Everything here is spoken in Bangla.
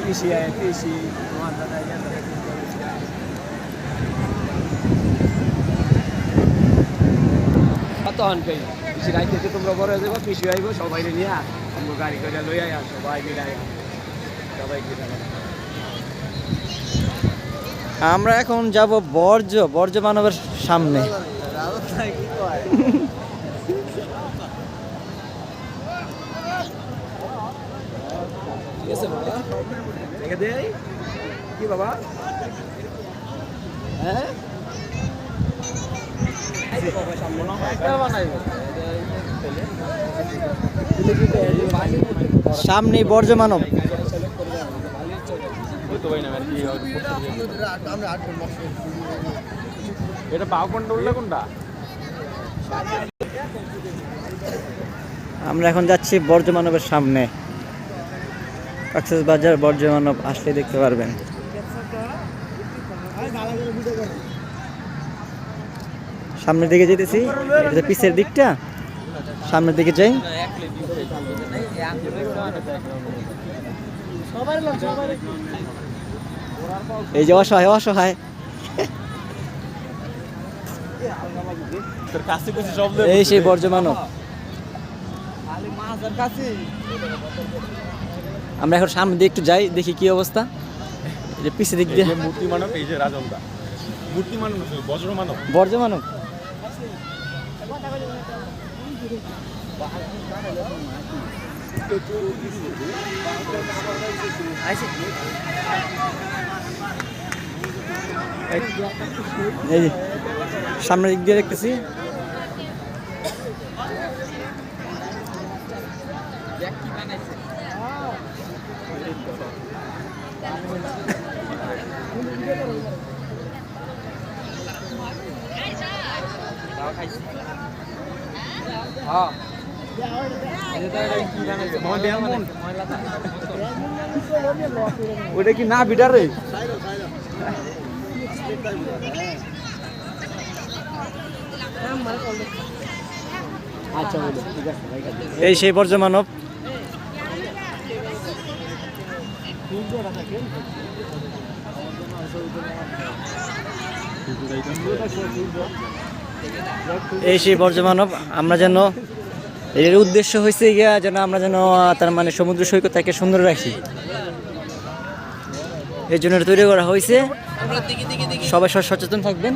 পিসি আয় পিসি আমার দাদা তখন কই পিসি রাইতে তোমরা বড় হয়ে যাবো পিসি আইব সবাই নিয়ে আমরা গাড়ি করে লই আয় সবাই মিলাই সবাই আমরা এখন যাব বর্জ্য মানবের সামনে। ঠিক আছে বাবা দেখে দে কি বাবা হ্যাঁ সামনে বর্জ্য মানব। এটা পাও কোনটা উল্লা কোনটা আমরা এখন যাচ্ছি বর্জ্য মানবের সামনে। কক্সবাজার বর্জ্য মানব আসলে দেখতে পারবেন। সামনের দিকে যেতেছি, এটা পিছের দিকটা, সামনের দিকে যাই। এই যে অসহায় অসহায় এই সেই বর্জ্য মানব। আমরা এখন সামনে দিয়ে একটু যাই, দেখি কি অবস্থা। এই যে পিছের দিক দিয়ে মূর্তি মানব, এই যে রাজলদা মূর্তি মানব, বজ্র মানব, বর্জ্য মানব। এই যে সামনের দিক দিয়ে দেখতেছি। ওটা কি না বিডার রে আচ্ছা বলো ঠিক আছে এই সেই বর্জ্য মানব। এই সেই বর্জ্য মানব। আমরা যেন এর উদ্দেশ্য হয়েছে গিয়া যেন আমরা যেন তার মানে সমুদ্র সৈকতটাকে সুন্দর রাখি, এই জন্য তৈরি করা হয়েছে। সবাই সচেতন থাকবেন।